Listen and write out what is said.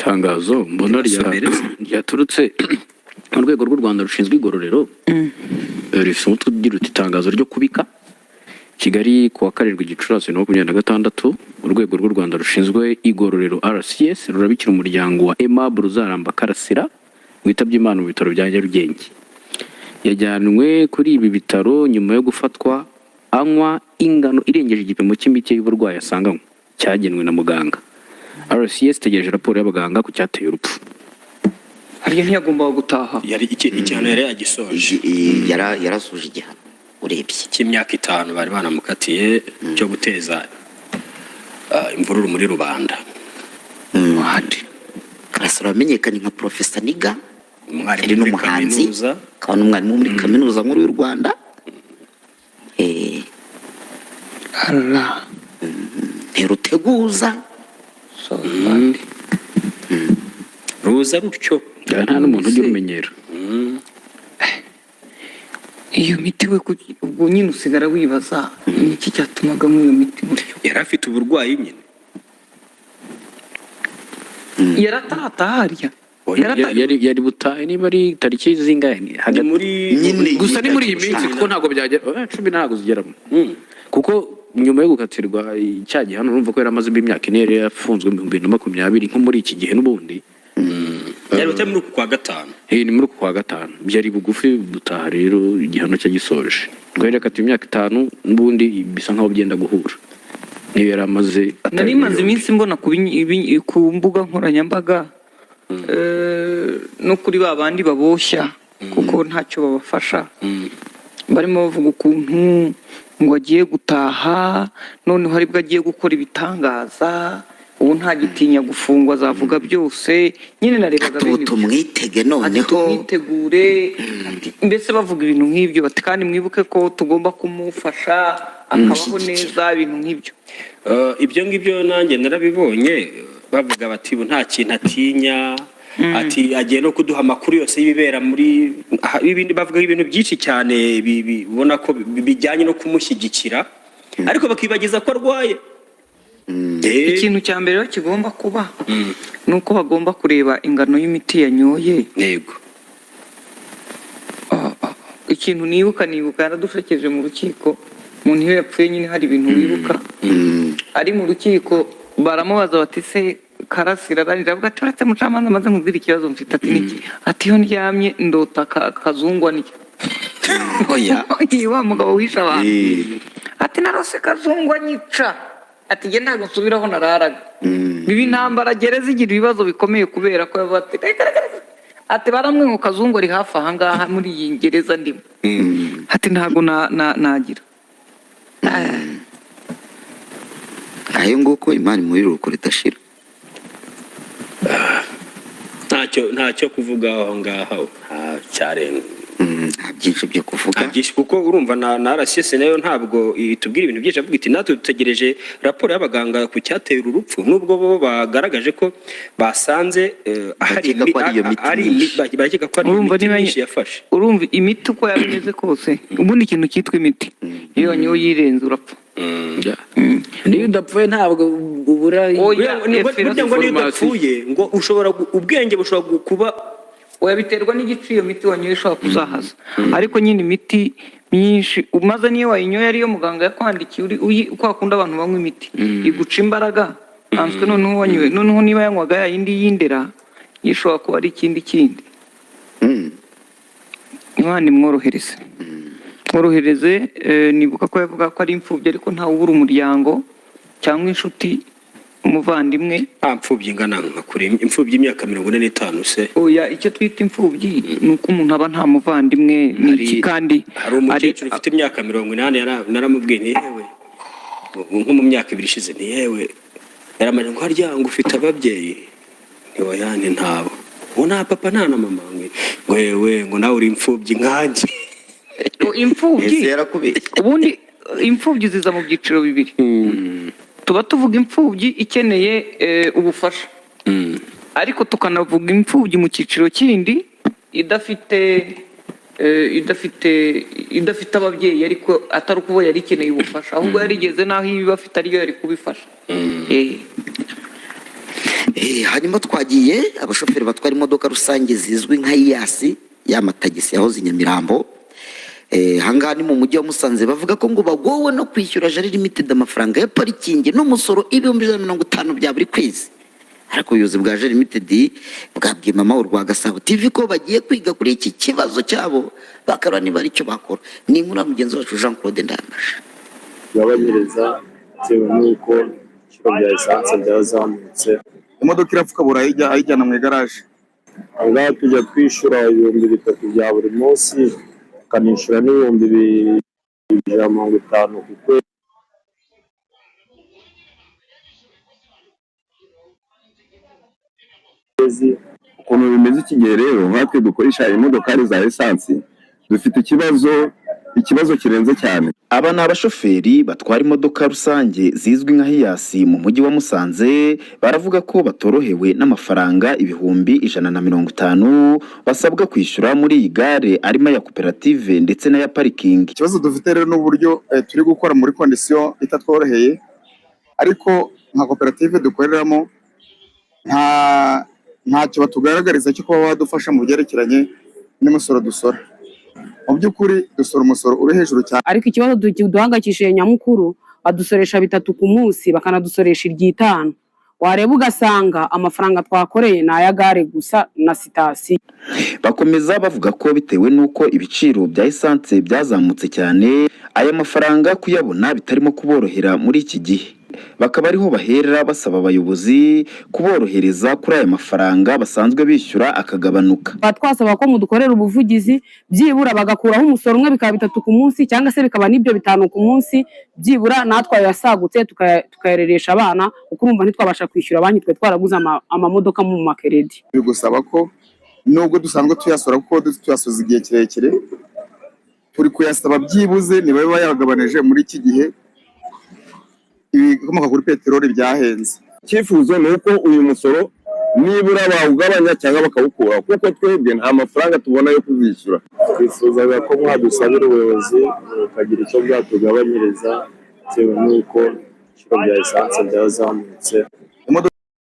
Tangazo mbona ryaturutse mu rwego rw'u Rwanda rushinzwe igororero rifite ugira uti itangazo ryo kubika Kigali ku wa 7 Gicurasi 2026 urwego rw'u Rwanda rushinzwe igororero RCS rurabikira umuryango wa Aimable Uzaramba Karasira witabye Imana mu bitaro bya Nyarugenge. Yajyanwe kuri ibi bitaro nyuma yo gufatwa anywa ingano irengeje igipimo cy'imiti y'uburwayi asanganywe cyagenwe na muganga. RCS tegereje raporo y'abaganga ku cyateye urupfu. Ariyo ntiyagombaga gutaha. Yari igihano yari yagisoje. Yarasuje igihano urebye cy'imyaka 5 bari banamukatiye cyo guteza imvururu muri rubanda. Karasira amenyekanye nka Professor Niga, umwari muri kaminuza, kandi umwarimu muri kaminuza nkuru y'u Rwanda. Allah. Nteruteguza. Ruza rutyo nta n'umuntu ugira umenyera. Iyo miti we ubwo nyine usigara wibaza iki cyatumaga mu iyo miti gutyo. yari afite uburwayi nyine. Yaratahariya. Yari butaye niba ari tariki zingahe hagati muri gusa ni muri iyi minsi kuko ntago byagera 10 ntago zigeramo. Kuko nyuma yo gukatirwa icyagiye hano urumva ko yaramaze imyaka ine yari yafunzwe mu 2020 nko muri iki gihe n'ubundi. Yari utari muri kwa gatanu. Ni muri kwa gatanu. Byari bugufi butaha rero igihano cyo gisoje. Rwari yakatiwe imyaka 5 n'ubundi bisa nkaho byenda guhura. Niyo yaramaze nari maze iminsi mbona ku mbuga nkoranyambaga no kuri babandi baboshya kuko ntacyo babafasha. Barimo bavuga ukuntu ngo agiye gutaha none hari bwo agiye gukora ibitangaza ubu nta gitinya gufungwa zavuga byose nyine narebaga bene tumwitege noneho tumwitegure mbese bavuga ibintu nk'ibyo bati kandi mwibuke ko tugomba kumufasha akabaho neza ibintu nk'ibyo. Ibyo ngibyo nanjye narabibonye bavuga bati nta kintu atinya ati agiye no kuduha amakuru yose y'ibibera muri ibindi bavuga ibintu byinshi cyane bibona ko bijyanye no kumushyigikira ariko bakibagiza ko arwaye. Ikintu cya mbere kigomba kuba nuko bagomba kureba ingano y'imiti yanyoye. Yego. Ikintu nibuka yaradushekeje mu rukiko umuntu iyo yapfuye nyine hari ibintu wibuka ari mu rukiko baramubaza bati se Karasira ararira avuga ati uretse mucamanza amaze nkubwira ikibazo mfite ati niki ati iyo ndyamye ndota kazungwa niki oya wa mugabo wisha abantu ati narose kazungwa nyica ati nge ntabwo nsubiraho nararaga bibi ntambara gereza igira ibibazo bikomeye kubera ko bati ati baramwe ngo kazungu ari hafi aha ngaha muri iyi gereza ndimo ati ntabwo nagira ayo nguko Imana muri ruko ritashira ntacyo kuvuga aho ngaho cyarenga byinshi byo kuvuga byinshi kuko urumva na RCS nayo ntabwo itubwira ibintu byinshi avuga iti natwe dutegereje raporo y'abaganga ku cyateye urupfu nubwo bo bagaragaje ko basanze hari bakeka ko ari imiti myinshi yafashe. Urumva imiti uko yabimeze kose ubundi ikintu cyitwa imiti iyo wanyoye yirenze urapfa. Niyo udapfuye ntabwo ubura burya ngo niyo udapfuye ngo ushobora ubwenge bushobora kuba biterwa n'igiciro miti wanyoye ushobora kuzahaza ariko nyine imiti myinshi umaze niyo wayinyoye ariyo muganga yakwandikiye uko akunda abantu banywa imiti iguca imbaraga answe noneho wanyoye noneho niba yanywaga yindi yindera yishobora kuba ari ikindi Imana imworohereze nibuka ko yavuga ko ari imfubyi ariko ntawe ubura umuryango cyangwa inshuti umuvandimwe mfubyi ingana nka kuri imfubyi imyaka 45 se oya icyo twita imfubyi nuko umuntu aba nta muvandimwe n'iki kandi hari umukecuru ufite imyaka 80 naramubwiye ni yewe nko mu myaka 2 ishize ni yewe yaramaje ngo harya ngo ufite ababyeyi ni wayane ntabo ngo nta papa nta na mama ngo yewe ngo nawe uri imfubyi nkanjye imfubyi ubundi imfubyi ziza mu byiciro bibiri tuba tuvuga imfubyi ikeneye ubufasha ariko tukanavuga imfubyi mu cyiciro kindi idafite ababyeyi ariko atari ukuba yari ikeneye ubufasha ahubwo yarigeze naho ibi bafite ariyo yari kubifasha hanyuma twagiye abashoferi batwara imodoka rusange zizwi nka iyasi y'amatagisi yahoze i Nyamirambo. Hangaha ni mu mujyi wa Musanze bavuga ko ngo bagowe no kwishyura Jari Limited amafaranga ya parikingi n'umusoro 150 bya buri kwezi. Ariko ubuyobozi bwa Jari Limited bwabwiye mama urwa Gasabo TV ko bagiye kwiga kuri iki kibazo cyabo bakarora niba ari cyo bakora. Ni inkuru mugenzi wacu Jean Claude Ndangije. Yabanyereza bitewe n'uko ibiciro bya esanse byazamutse, imodoka irapfuka burayijya ayijyana mu igaraje. Ahangaha tujya twishyura 3,000 bya buri munsi, tukanishyura n'150 ku kwezi. Ukuntu bimeze iki gihe rero nkatwe dukoresha imodokari za esansi dufite ikibazo kirenze cyane. Aba ni abashoferi batwara imodoka rusange zizwi nka hiyasi mu mujyi wa Musanze, baravuga ko batorohewe n'amafaranga 150 basabwa kwishyura muri iyi gare arimo ya koperative ndetse na ya parikingi. Ikibazo dufite rero n'uburyo turi gukora muri kondisiyo itatworoheye, ariko nka koperative dukoreramo ntacyo batugaragariza cyo kuba badufasha mu byerekeranye n'umusoro dusora. Mu by'ukuri dusora umusoro uri hejuru cyane, ariko ikibazo duhangayikishije nyamukuru badusoresha 3 ku munsi bakanadusoresha 5. Wareba ugasanga amafaranga twakoreye na ya gare gusa na sitasi. Bakomeza bavuga ko bitewe nuko ibiciro bya esanse byazamutse cyane, aya mafaranga kuyabona bitarimo kuborohera muri iki gihe. Bakaba ariho bahera basaba abayobozi kuborohereza kuri aya mafaranga basanzwe bishyura akagabanuka. Twasaba ko mudukorera ubuvugizi byibura bagakuraho umusoro umwe bikaba 3 ku munsi cyangwa se bikaba nibyo 5 ku munsi, byibura natwe yasagutse tukayereresha abana kuko urumva ntitwabasha kwishyura banki twe twaraguze amamodoka mu makeredi. Bigusaba ko nubwo dusanzwe tuyasora kuko tuyasoza igihe kirekire, turi kuyasaba byibuze niba bayagabanije muri iki gihe ibikomoka kuri peteroli byahenze. Icyifuzo ni uko uyu musoro nibura bawugabanya cyangwa bakawukura, kuko twebwe nta mafaranga tubona yo kuzishyura. Twifuzaga ko mwadusabira ubuyobozi bukagira icyo bwatugabanyiriza bitewe n'uko ibiciro bya esanse byazamutse.